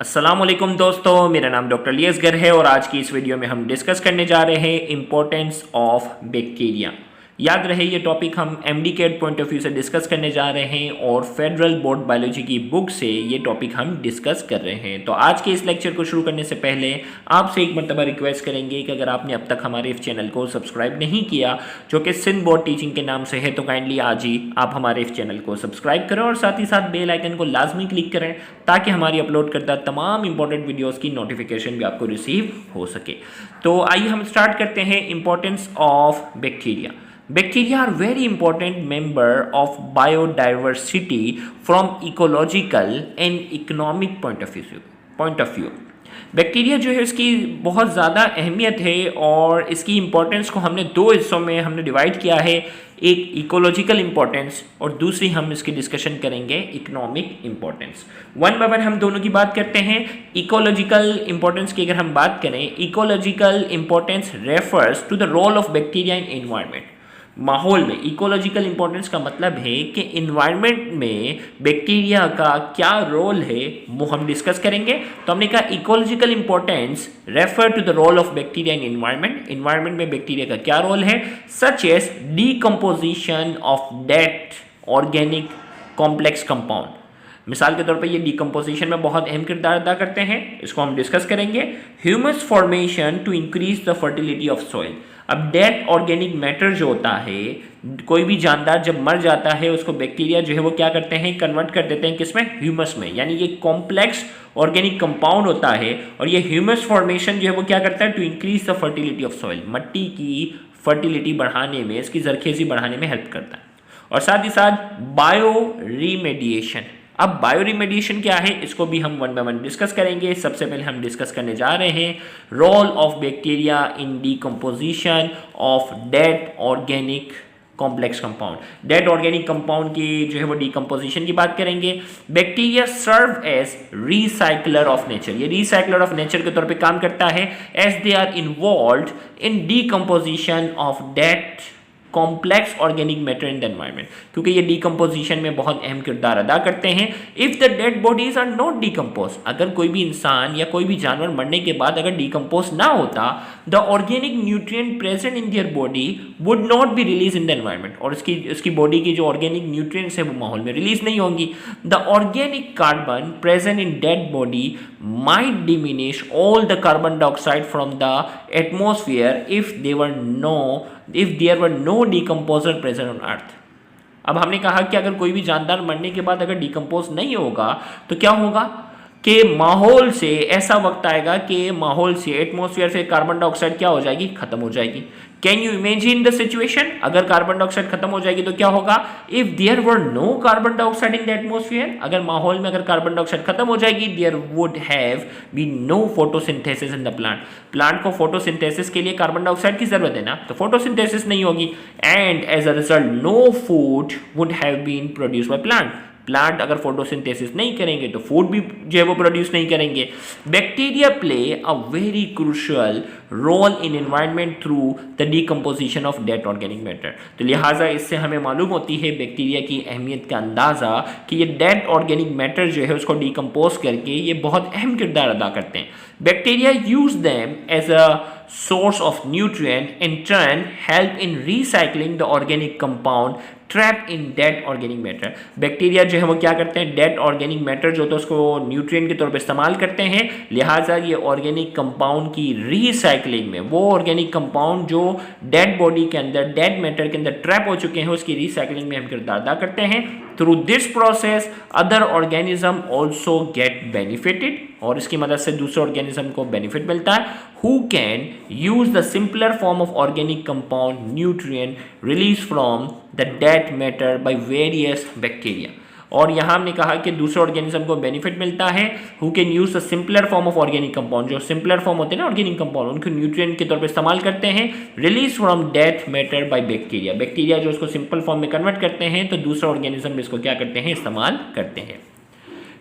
अस्सलाम वालेकुम दोस्तों, मेरा नाम डॉक्टर लियस गर है और आज की इस वीडियो में हम डिस्कस करने जा रहे हैं इम्पोर्टेंस ऑफ बैक्टीरिया। याद रहे ये टॉपिक हम एमडीकेट पॉइंट ऑफ व्यू से डिस्कस करने जा रहे हैं और फेडरल बोर्ड बायोलॉजी की बुक से ये टॉपिक हम डिस्कस कर रहे हैं। तो आज के इस लेक्चर को शुरू करने से पहले आपसे एक मरतबा रिक्वेस्ट करेंगे कि अगर आपने अब तक हमारे इस चैनल को सब्सक्राइब नहीं किया, जो कि सिंध बोर्ड टीचिंग के नाम से है, तो काइंडली आज ही आप हमारे इस चैनल को सब्सक्राइब करें और साथ ही साथ बेल आइकन को लाजमी क्लिक करें ताकि हमारी अपलोड करता तमाम इंपॉर्टेंट वीडियोस की नोटिफिकेशन भी आपको रिसीव हो सके। तो आइए हम स्टार्ट करते हैं importance of bacteria. Bacteria are very important member of biodiversity from ecological and economic point of view. Bacteria जो है इसकी बहुत ज़्यादा अहमियत है और इसकी इम्पोर्टेंस को हमने दो हिस्सों में हमने डिवाइड किया है, एक इकोलॉजिकल इम्पोर्टेंस और दूसरी हम इसकी डिस्कशन करेंगे economic importance. One by one हम दोनों की बात करते हैं। इकोलॉजिकल इम्पोर्टेंस की अगर हम बात करें, ecological importance refers to the role of bacteria in environment. माहौल में इकोलॉजिकल इंपॉर्टेंस का मतलब है कि इन्वायरमेंट में बैक्टीरिया का क्या रोल है, वो हम डिस्कस करेंगे। तो हमने कहा ecological importance refer to the role of bacteria in environment. Environment में बैक्टीरिया का क्या रोल है, such as decomposition of dead organic complex compound. मिसाल के तौर पे ये डिकम्पोजिशन में बहुत अहम किरदार अदा करते हैं, इसको हम डिस्कस करेंगे। Humus formation to increase the fertility of soil. अब डेड ऑर्गेनिक मैटर जो होता है, कोई भी जानदार जब मर जाता है उसको बैक्टीरिया जो है वो क्या करते हैं, कन्वर्ट कर देते हैं किसमें, ह्यूमस में। यानी ये कॉम्प्लेक्स ऑर्गेनिक कंपाउंड होता है और ये ह्यूमस फॉर्मेशन जो है वो क्या करता है, to increase the fertility of soil, मट्टी की फर्टिलिटी बढ़ाने में, इसकी जरखेजी बढ़ाने में हेल्प करता है। और साथ ही साथ बायो रिमेडिएशन। अब बायो रिमेडिएशन क्या है, इसको भी हम वन बाय वन डिस्कस करेंगे। सबसे पहले हम डिस्कस करने जा रहे हैं role of bacteria in decomposition of dead organic complex compound. Dead organic compound की जो है वो डीकम्पोजिशन की बात करेंगे। Bacteria serve as recycler of nature. ये रिसाइकलर ऑफ नेचर के तौर पे काम करता है as they are involved in decomposition of dead complex organic matter in the environment, क्योंकि ये डीकम्पोजिशन में बहुत अहम किरदार अदा करते हैं। If the dead bodies are not decompose, अगर कोई भी इंसान या कोई भी जानवर मरने के बाद अगर डीकम्पोज ना होता, the organic nutrient present in their body would not be release in the environment. और इसकी बॉडी की जो ऑर्गेनिक न्यूट्रिएंट्स है वो माहौल में रिलीज नहीं होंगी। The organic carbon present in dead body might diminish all the carbon dioxide from the atmosphere if there were no decomposer present on earth। अब हमने कहा कि अगर कोई भी जानदार मरने के बाद अगर डिकम्पोज नहीं होगा तो क्या होगा कि माहौल से ऐसा वक्त आएगा कि माहौल से, एटमॉस्फेयर से कार्बन डाइऑक्साइड क्या हो जाएगी, खत्म हो जाएगी। Can you imagine the situation, अगर कार्बन डाइऑक्साइड खत्म हो जाएगी तो क्या होगा, if there were no carbon dioxide in the atmosphere, अगर माहौल में अगर कार्बन डाइऑक्साइड खत्म हो जाएगी, there would have be no photosynthesis in the plant को फोटोसिंथेसिस के लिए कार्बन डाइऑक्साइड की जरूरत है ना, तो फोटोसिंथेसिस नहीं होगी and as a result no food would have been produced by plant अगर फोटोसिंथेसिस नहीं करेंगे तो फूड भी जो है वो प्रोड्यूस नहीं करेंगे। Bacteria play a very crucial role in environment through the decomposition of dead organic matter. तो लिहाजा इससे हमें मालूम होती है बैक्टीरिया की अहमियत का अंदाज़ा कि ये डेड ऑर्गेनिक मैटर जो है उसको डीकम्पोज करके ये बहुत अहम किरदार अदा करते हैं। Bacteria use them as a source of nutrient in turn help in recycling the organic compound trap in dead organic matter. Bacteria जो है वो क्या करते हैं, डेड ऑर्गेनिक मैटर जो तो उसको न्यूट्रिएंट के तौर पे इस्तेमाल करते हैं। लिहाजा ये ऑर्गेनिक कंपाउंड की रीसाइक्लिंग में, वो ऑर्गेनिक कंपाउंड जो डेड बॉडी के अंदर, डेड मैटर के अंदर ट्रैप हो चुके हैं, उसकी रीसाइक्लिंग में हम किरदार अदा करते हैं। Through this process other organism also get benefited, और इसकी मदद से दूसरे ऑर्गेनिज्म को बेनिफिट मिलता है। Who can use the simpler form of organic compound nutrient release from the dead matter by various bacteria. और यहाँ हमने कहा कि दूसरे ऑर्गेनिज्म को बेनिफिट मिलता है, who can use the simpler form of organic compound, जो सिंपलर फॉर्म होते हैं ना ऑर्गेनिक कंपाउंड, उनको न्यूट्रिएंट के तौर पे इस्तेमाल करते हैं। Release from dead matter by bacteria, bacteria जो उसको सिंपल फॉर्म में कन्वर्ट करते हैं तो दूसरे ऑर्गेनिज्म इसको क्या करते हैं, इस्तेमाल करते हैं।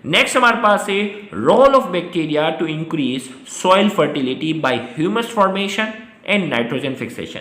नेक्स्ट हमारे पास है role of bacteria to increase soil fertility by humus formation and nitrogen fixation.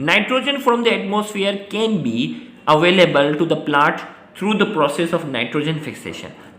Nitrogen from the atmosphere can be available to the plant through the process of nitrogen fixation.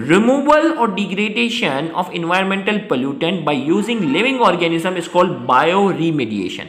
Removal or degradation of environmental pollutant by using living organism is called bioremediation.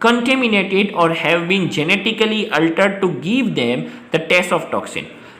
contaminated or have been genetically altered to give them the taste of toxin.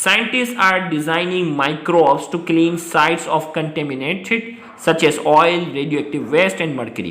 Scientists are designing microbes to clean sites of contaminated such as oil, radioactive waste and mercury.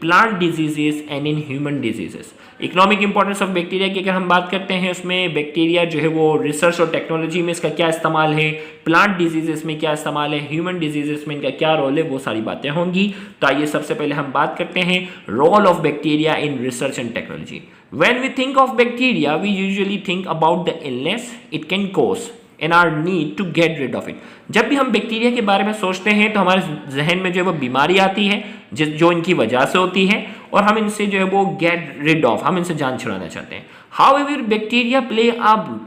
Plant diseases and in human diseases. Economic importance of bacteria की अगर हम बात करते हैं, उसमें bacteria जो है वो रिसर्च और टेक्नोलॉजी में इसका क्या इस्तेमाल है, प्लांट डिजीजेस में क्या इस्तेमाल है, ह्यूमन डिजीजेस में इनका क्या रोल है, वो सारी बातें होंगी। तो आइए सबसे पहले हम बात करते हैं role of bacteria in research and technology. When we think of bacteria, we usually think about the illness it can cause and our need to get rid of it. जब भी हम बैक्टीरिया के बारे में सोचते हैं तो हमारे जहन में जो है वो बीमारी आती है जो इनकी वजह से होती है, और हम इनसे जो है वो गेट रिड ऑफ, हम इनसे जान छुड़ाना चाहते हैं। However, bacteria play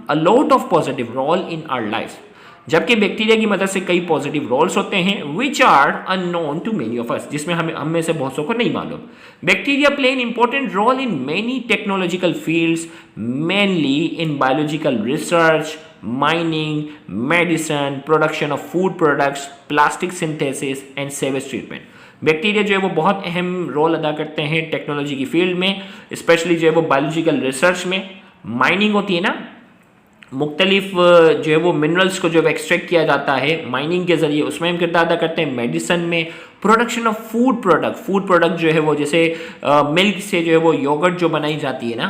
a lot of positive role in our lives. जबकि बैक्टीरिया की मदद से कई पॉजिटिव रोल्स होते हैं which are unknown to many of us, जिसमें हम में से बहुत सौ को नहीं मालूम। Bacteria play an important role in many technological fields, mainly in biological research, mining, medicine, production of food products, plastic synthesis and sewage treatment. Bacteria जो है वो बहुत अहम रोल अदा करते हैं टेक्नोलॉजी की फील्ड में, स्पेशली जो है वो बायोलॉजिकल रिसर्च में। माइनिंग होती है ना, मुख्तलिफ जो है वो मिनरल्स को जो है एक्सट्रैक्ट किया जाता है माइनिंग के जरिए, उसमें हम किरदार अदा करते हैं। मेडिसिन में, प्रोडक्शन ऑफ फूड प्रोडक्ट जो है वो जैसे मिल्क से जो है वो योगर्ट जो बनाई जाती है ना,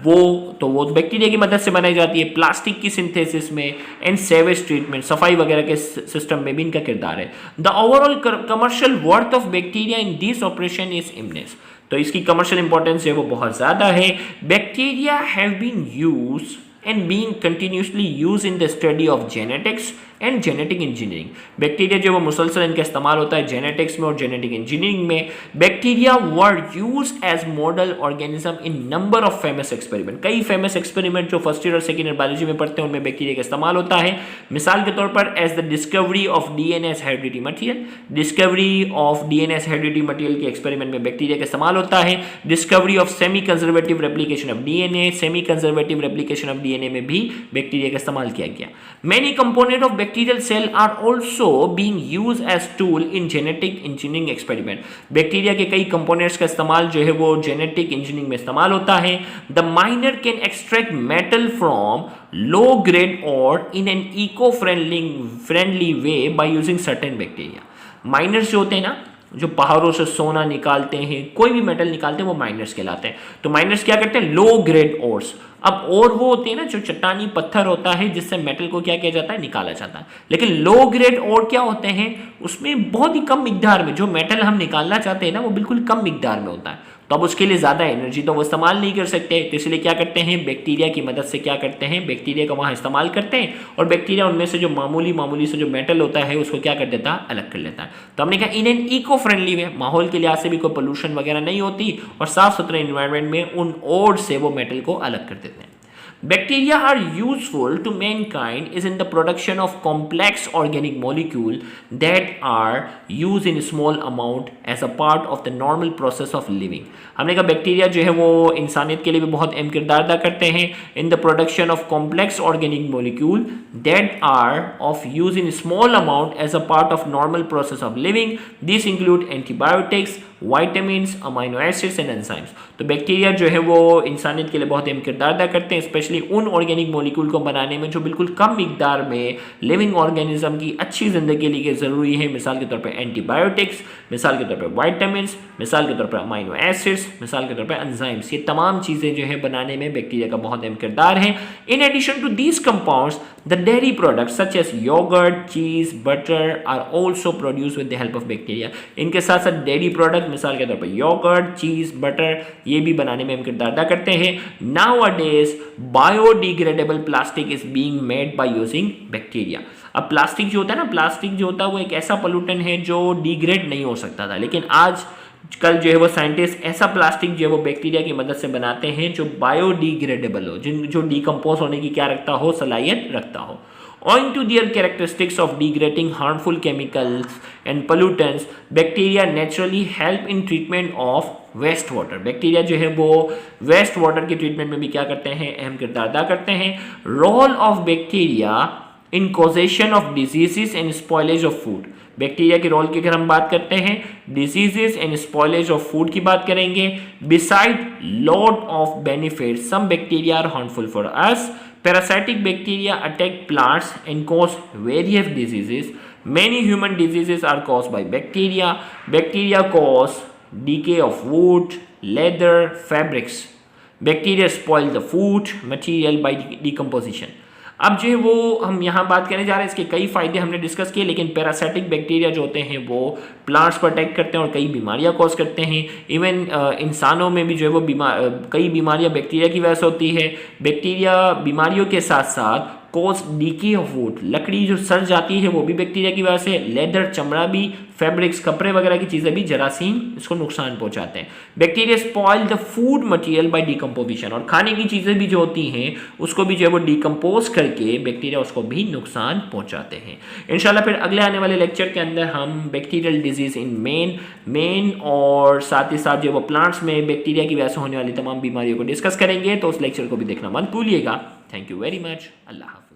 वो बैक्टीरिया की मदद से बनाई जाती है। प्लास्टिक की सिंथेसिस में एंड सेवेज ट्रीटमेंट, सफाई वगैरह के सिस्टम में भी इनका किरदार है। The overall commercial worth of bacteria in this operation is immense. तो इसकी कमर्शियल इंपॉर्टेंस जो है वो बहुत ज़्यादा है। Bacteria have been use and being continuously used in the study of genetics and genetic engineering. Bacteria जो वो मुसलसल इनका इस्तेमाल होता है जेनेटिक्स में और जेनेटिक इंजीनियरिंग में। Bacteria were use as model organism in number of famous experiment. कई फेमस एक्सपेरिमेंट जो फर्स्ट ईयर और सेकेंड ईयर बायोलॉजी में पढ़ते हैं उनमें बैक्टीरिया का इस्तेमाल होता है। मिसाल के तौर पर as the discovery of DNA's heredity material, discovery of DNA's heredity material के एक्सपेरिमेंट में बैक्टीरिया का इस्तेमाल होता है। Discovery of semi conservative replication of DNA, semi conservative replication of DNA में भी बैक्टीरिया का इस्तेमाल किया गया। Many component of bacterial cell are also being used as tool in genetic engineering experiment. Bacteria के कई कंपोनेंट्स का इस्तेमाल जो है वो जेनेटिक इंजीनियरिंग में इस्तेमाल होता है। The miner can extract metal from low grade और in an eco friendly way by using certain bacteria. Miners जो होते हैं ना, जो पहाड़ों से सोना निकालते हैं, कोई भी मेटल निकालते हैं, वो माइनर्स कहलाते हैं। तो माइनर्स क्या करते हैं, लो ग्रेड ओर्स। अब और वो होती है ना जो चट्टानी पत्थर होता है जिससे मेटल को क्या किया जाता है, निकाला जाता है। लेकिन लो ग्रेड और क्या होते हैं, उसमें बहुत ही कम मिकदार में जो मेटल हम निकालना चाहते हैं ना, वो बिल्कुल कम मिकदार में होता है। तो अब उसके लिए ज़्यादा एनर्जी तो वो इस्तेमाल नहीं कर सकते, तो इसलिए क्या करते हैं, बैक्टीरिया की मदद से क्या करते हैं, बैक्टीरिया का वहाँ इस्तेमाल करते हैं, और बैक्टीरिया उनमें से जो मामूली से जो मेटल होता है उसको क्या कर देता है, अलग कर लेता है। तो हमने कहा in an eco friendly way, माहौल के लिहाज से भी कोई पोल्यूशन वगैरह नहीं होती, और साफ सुथरे इन्वायरमेंट में उन ओर से वो मेटल को अलग कर देते हैं। Bacteria are useful to mankind is in the production of complex organic molecule that are used in small amount as a part of the normal process of living. हमने कहा बैक्टीरिया जो है वो इंसानियत के लिए भी बहुत अहम किरदार अदा करते हैं in the production of complex organic molecule that are of use in small amount as a part of normal process of living. These include antibiotics, vitamins, amino acids and enzymes. तो बैक्टीरिया जो है वो इंसानियत के लिए बहुत अहम किरदार अदा करते हैं, स्पेशली उन ऑर्गेनिक मॉलिक्यूल को बनाने में जो बिल्कुल कम मिकदार में लिविंग ऑर्गेनिज्म की अच्छी ज़िंदगी के लिए ज़रूरी है। मिसाल के तौर पे एंटीबायोटिक्स, मिसाल के तौर पे वाइटामिन्स, मिसाल के तौर पे अमाइनो एसिड्स, मिसाल के तौर पे एंजाइम्स। ये तमाम चीज़ें जो है बनाने में बैक्टीरिया का बहुत अहम किरदार है। In addition to these compounds the dairy products such as yogurt, cheese, butter are also produce with the help of bacteria. इनके साथ साथ डेयरी प्रोडक्ट मिसाल के तौर पर योगर्ट, चीज, बटर, ये भी बनाने में हम किरदार अदा करते हैं। Now a days biodegradable plastic is being made by using bacteria. अब प्लास्टिक जो होता है ना, प्लास्टिक जो होता है वो एक ऐसा पोल्यूटेंट है जो डिग्रेड नहीं हो सकता था, लेकिन आज कल जो है वो साइंटिस्ट ऐसा प्लास्टिक जो है वो बैक्टीरिया की मदद से बनाते हैं जो बायोडिग्रेडेबल हो, जो डिकम्पोज होने की क्या रखता हो, सलाहियत रखता हो। Owing to their characteristics of degrading harmful chemicals and pollutants, bacteria naturally help in treatment of waste water. Bacteria जो है वो वेस्ट वाटर के ट्रीटमेंट में भी क्या करते हैं, अहम किरदार अदा करते हैं। Role of bacteria in causation of diseases and spoilage of food. Bacteria के रोल की अगर हम बात करते हैं, diseases and spoilage of food की बात करेंगे। Beside lot of benefit, some bacteria are harmful for us. Parasitic bacteria attack plants and cause various diseases. Many human diseases are caused by bacteria. Bacteria cause decay of wood, leather, fabrics. Bacteria spoil the food material by decomposition. अब जो है वो हम यहाँ बात करने जा रहे हैं, इसके कई फ़ायदे हमने डिस्कस किए, लेकिन पैरासाइटिक बैक्टीरिया जो होते हैं वो प्लांट्स पर अटैक करते हैं और कई बीमारियाँ कॉज करते हैं। इवन इंसानों में भी जो है वो कई बीमारियाँ बैक्टीरिया की वजह से होती है। बैक्टीरिया बीमारियों के साथ साथ कॉज डीके ऑफ वुड, लकड़ी जो सड़ जाती है वो भी बैक्टीरिया की वजह से, लेदर चमड़ा भी, फैब्रिक्स कपड़े वगैरह की चीज़ें भी जरासीम इसको नुकसान पहुंचाते हैं। Bacteria spoil the food material by decomposition, और खाने की चीज़ें भी जो होती हैं उसको भी जो है वो डिकम्पोज करके बैक्टीरिया उसको भी नुकसान पहुंचाते हैं। इंशाल्लाह फिर अगले आने वाले लेक्चर के अंदर हम बैक्टीरियल डिजीज़ इन मेन और साथ ही साथ जो वो प्लांट्स में बैक्टीरिया की वजह से होने वाली तमाम बीमारियों को डिस्कस करेंगे, तो उस लेक्चर को भी देखना मत भूलिएगा। Thank you very much. अल्लाह हाफ़िज़।